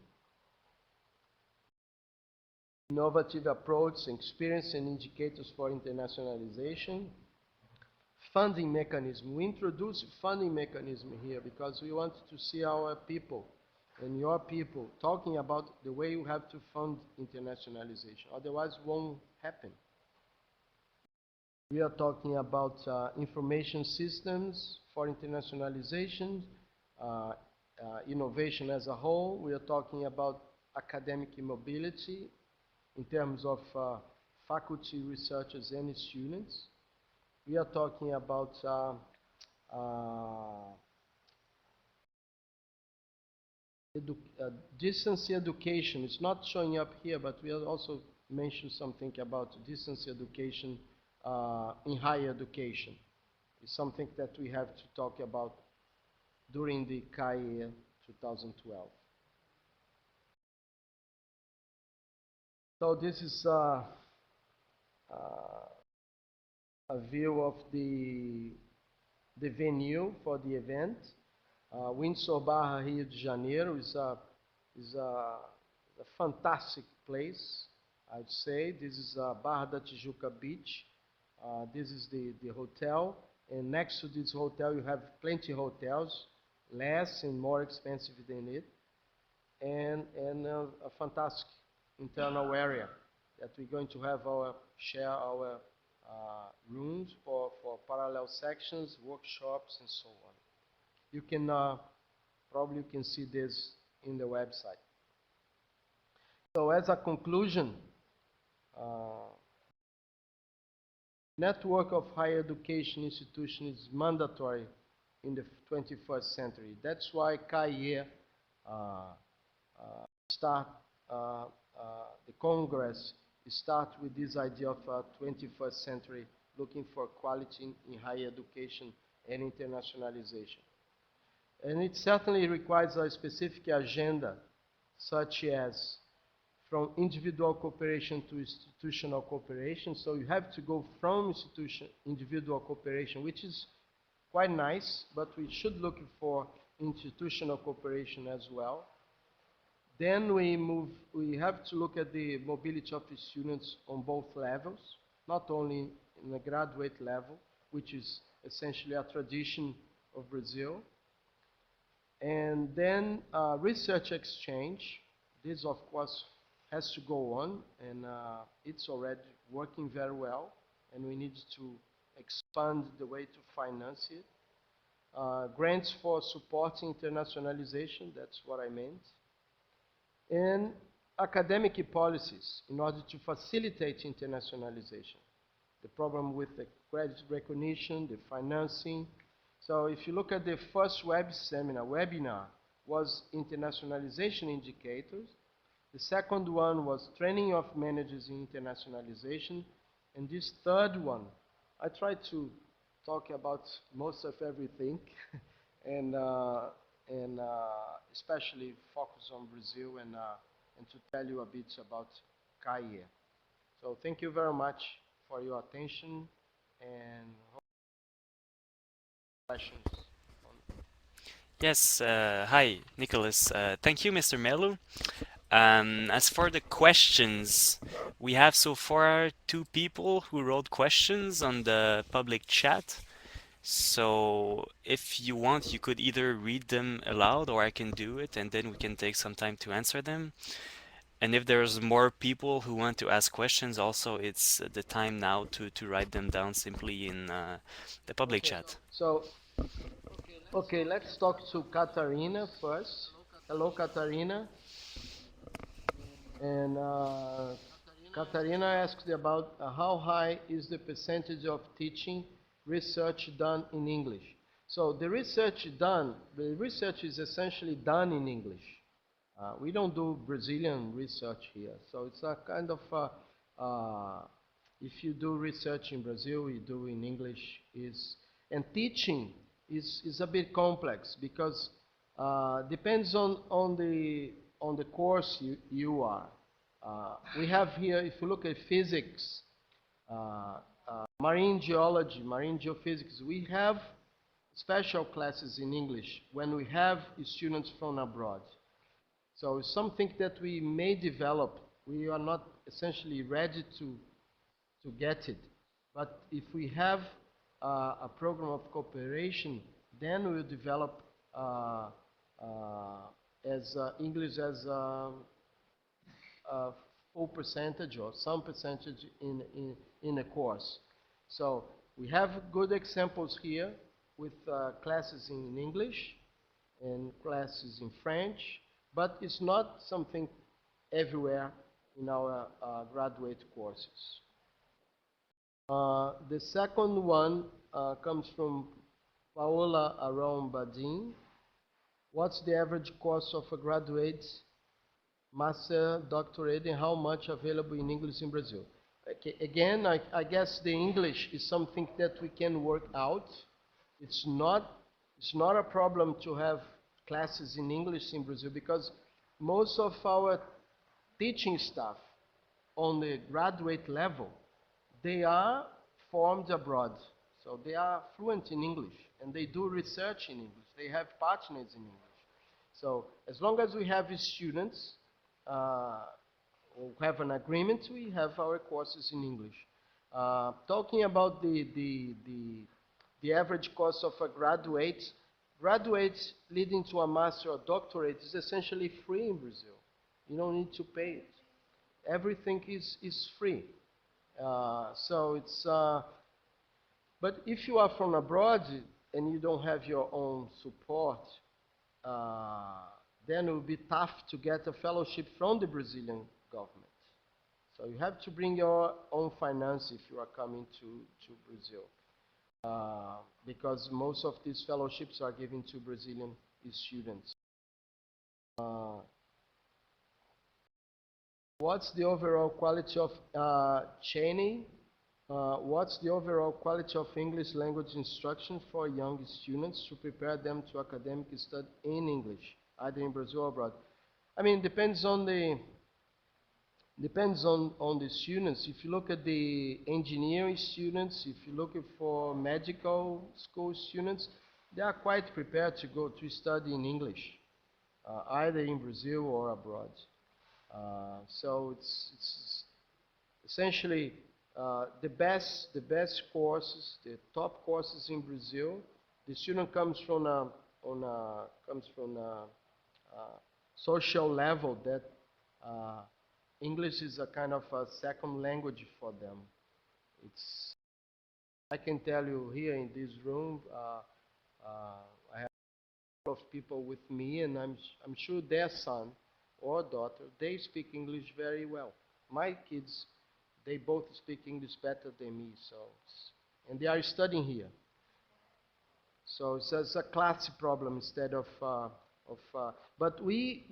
innovative approach, experience and indicators for internationalization, funding mechanism. We introduce funding mechanism here because we want to see our people and your people talking about the way you have to fund internationalization. Otherwise, it won't happen. We are talking about information systems for internationalization, innovation as a whole. We are talking about academic mobility in terms of faculty, researchers, and students. We are talking about distance education. It's not showing up here, but we will also mention something about distance education in higher education. It's something that we have to talk about during the CAEI 2012. So this is a view of the venue for the event. Windsor Barra, Rio de Janeiro is a fantastic place, I'd say. This is Barra da Tijuca Beach. This is the hotel. And next to this hotel, you have plenty of hotels, less and more expensive than it. And a fantastic internal area that we're going to have share our rooms for parallel sections, workshops, and so on. You can probably can see this in the website. So as a conclusion, network of higher education institutions is mandatory in the 21st century. That's why CAEI the Congress start with this idea of 21st century, looking for quality in higher education and internationalization. And it certainly requires a specific agenda, such as from individual cooperation to institutional cooperation. So you have to go from individual cooperation, which is quite nice, but we should look for institutional cooperation as well. Then we have to look at the mobility of the students on both levels, not only in the graduate level, which is essentially a tradition of Brazil. And then research exchange. This, of course, has to go on, and it's already working very well, and we need to expand the way to finance it. Grants for supporting internationalization, that's what I meant. And academic policies in order to facilitate internationalization. The problem with the credit recognition, the financing. So if you look at the first webinar was internationalization indicators. The second one was training of managers in internationalization. And this third one, I tried to talk about most of everything and especially focus on Brazil and to tell you a bit about CAEI. So thank you very much for your attention and questions. Yes, hi, Nicholas. Thank you, Mr. Melo. As for the questions, we have so far 2 people who wrote questions on the public chat. So if you want, you could either read them aloud or I can do it, and then we can take some time to answer them. And if there's more people who want to ask questions, also it's the time now to write them down simply in the public chat. So, okay, let's talk to Katarina first. Hello, Katarina. And Katarina asked about how high is the percentage of teaching research done in English. So the research is essentially done in English. We don't do Brazilian research here. So it's a kind of, if you do research in Brazil, you do in English. And teaching is a bit complex because depends on the course you are. We have here, if you look at physics, marine geology, marine geophysics, we have special classes in English when we have students from abroad. So it's something that we may develop. We are not essentially ready to get it. But if we have a program of cooperation, then we'll develop English as a full percentage or some percentage in a course. So we have good examples here with classes in English and classes in French, but it's not something everywhere in our graduate courses. The second one comes from Paola Aron Badin. What's the average cost of a graduate, master, doctorate, and how much available in English in Brazil? Okay, again, I guess the English is something that we can work out. It's not a problem to have classes in English in Brazil because most of our teaching staff on the graduate level, they are formed abroad. So they are fluent in English and they do research in English. They have partners in English. So as long as we have students who have an agreement, we have our courses in English. Talking about the average cost of a graduate leading to a master or doctorate is essentially free in Brazil. You don't need to pay it. Everything is free. So it's, but if you are from abroad and you don't have your own support, then it will be tough to get a fellowship from the Brazilian government. So you have to bring your own finance if you are coming to Brazil. Because most of these fellowships are given to Brazilian students. What's the overall quality of Cheney? What's the overall quality of English language instruction for young students to prepare them to academic study in English, either in Brazil or abroad? I mean, depends on the students. If you look at the engineering students, if you're looking for medical school students, they are quite prepared to go to study in English, either in Brazil or abroad. So it's essentially the best courses, the top courses in Brazil. The student comes from a social level that English is a kind of a second language for them. I can tell you here in this room, I have a lot of people with me, and I'm sure their son or daughter, they speak English very well. My kids, they both speak English better than me, and they are studying here. So it's a class problem instead of but we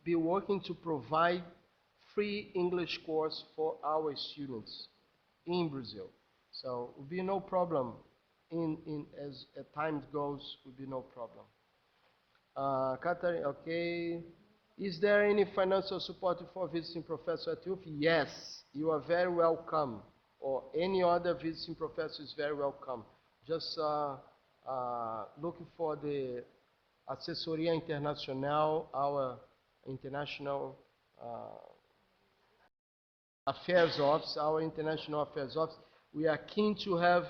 be working to provide free English course for our students in Brazil. So it will be no problem as time goes, will be no problem. Catherine, okay. Is there any financial support for visiting professor at UF? Yes, you are very welcome. Or any other visiting professor is very welcome. Just looking for the Assessoria Internacional, our international affairs office, our international affairs office. We are keen to have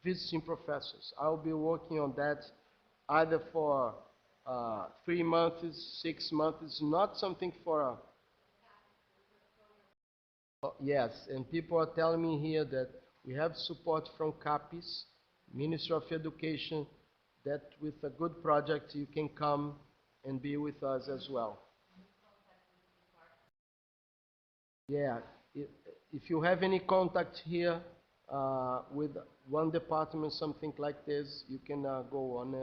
visiting professors. I'll be working on that either for 3 months, 6 months. It's not something for yes, and people are telling me here that we have support from CAPES, Ministry of Education, that with a good project you can come and be with us as well. Yeah, if you have any contact here with one department, something like this, you can go on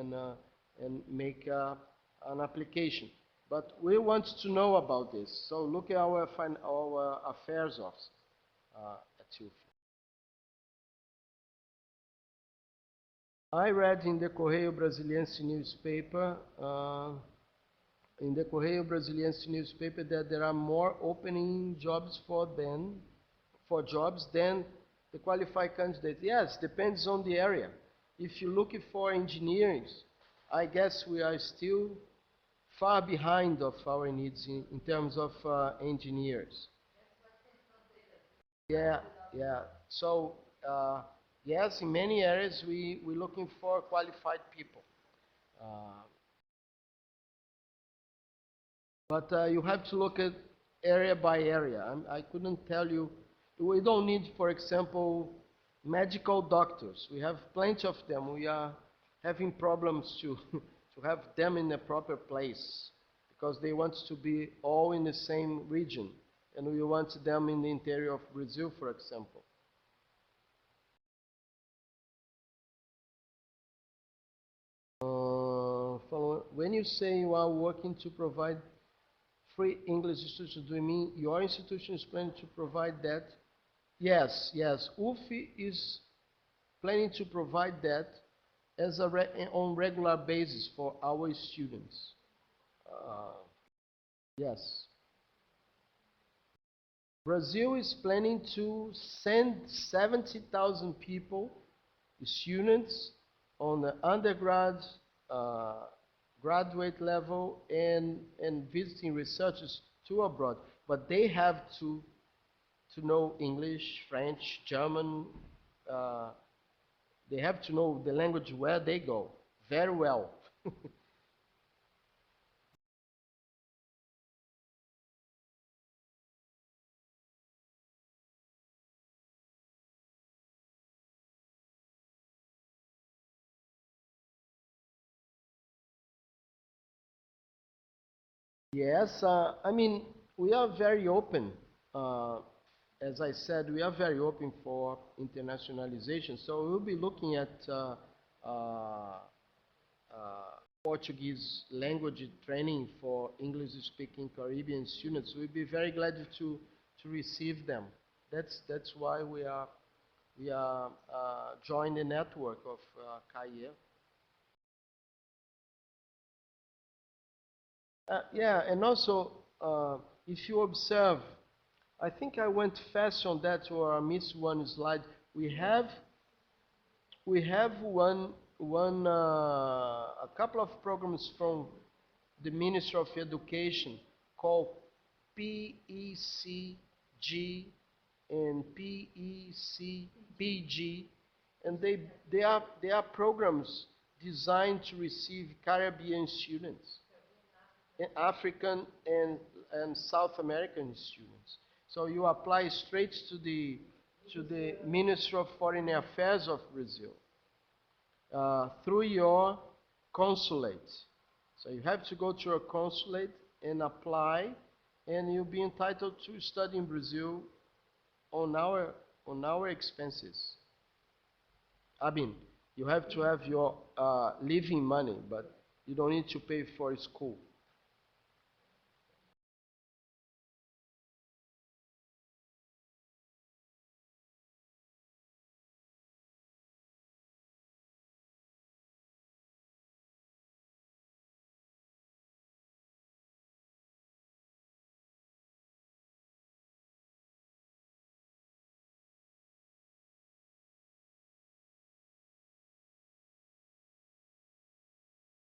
and make an application. But we want to know about this. So look at our affairs office at UFI. I read in the Correio Brasiliense newspaper, that there are more opening jobs for jobs than the qualified candidates. Yes, depends on the area. If you're looking for engineering, I guess we are still far behind of our needs in terms of engineers. Yeah, yeah. So, yes, in many areas we're looking for qualified people. Uh, but you have to look at area by area. I couldn't tell you. We don't need, for example, medical doctors. We have plenty of them. We are having problems to, to have them in the proper place because they want to be all in the same region. And we want them in the interior of Brazil, for example. When you say you are working to provide free English institutions, do you mean your institution is planning to provide that? Yes, yes. UFI is planning to provide that as on regular basis for our students. Uh, yes. Brazil is planning to send 70,000 people, students, on the undergrad, graduate level, and visiting researchers to abroad. But they have to know English, French, German. They have to know the language where they go very well. Yes, I mean, we are very open. Uh, as I said, we are very open for internationalization. So we'll be looking at uh, Portuguese language training for English-speaking Caribbean students. We'll be very glad to receive them. That's why we are joining the network of CAEI. Yeah, and also, if you observe, I think I went fast on that or I missed one slide. We have a couple of programs from the Ministry of Education called PECG and PECPG, and they are programs designed to receive Caribbean students, African and South American students. So you apply straight to the Ministry of Foreign Affairs of Brazil through your consulate. So you have to go to your consulate and apply, and you'll be entitled to study in Brazil on our expenses. I mean, you have to have your living money, but you don't need to pay for school.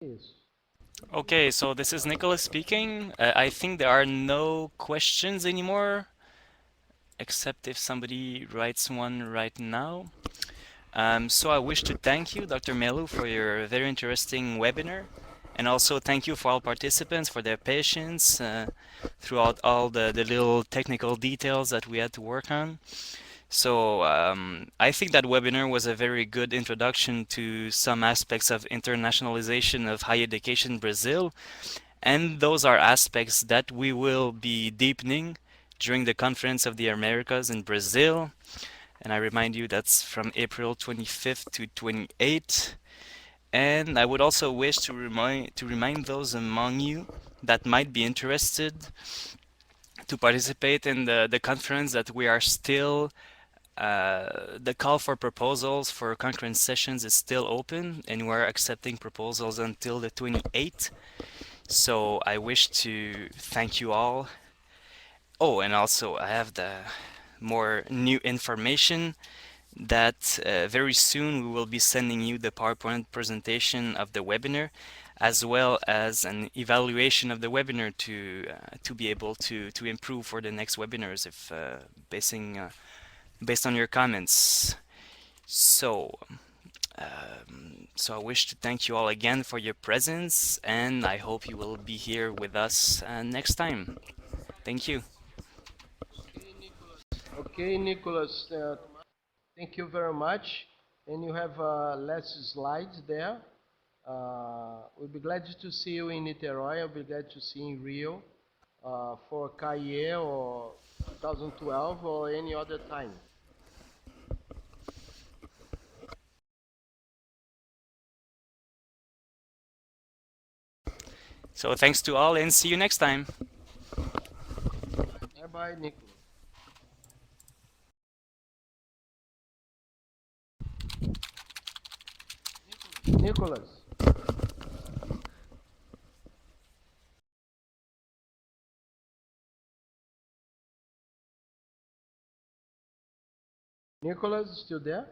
Yes. Okay, so this is Nicholas speaking. I think there are no questions anymore, except if somebody writes one right now. So I wish to thank you, Dr. Melu, for your very interesting webinar, and also thank you for all participants for their patience throughout all the little technical details that we had to work on. So I think that webinar was a very good introduction to some aspects of internationalization of higher education in Brazil, and those are aspects that we will be deepening during the Conference of the Americas in Brazil. And I remind you that's from April 25th to 28th. And I would also wish to remind those among you that might be interested to participate in the conference that we are still the call for proposals for conference sessions is still open, and we're accepting proposals until the 28th. So I wish to thank you all. Oh, and also I have the more new information that very soon we will be sending you the PowerPoint presentation of the webinar, as well as an evaluation of the webinar to be able to improve for the next webinars if based on your comments. So, so I wish to thank you all again for your presence, and I hope you will be here with us next time. Thank you. Okay, Nicholas, thank you very much. And you have last slides there. We'll be glad to see you in Niterói. I'll be glad to see you in Rio for CAEI or 2012 or any other time. So thanks to all, and see you next time. Bye bye, Nicholas. Nicholas. Nicholas, still there?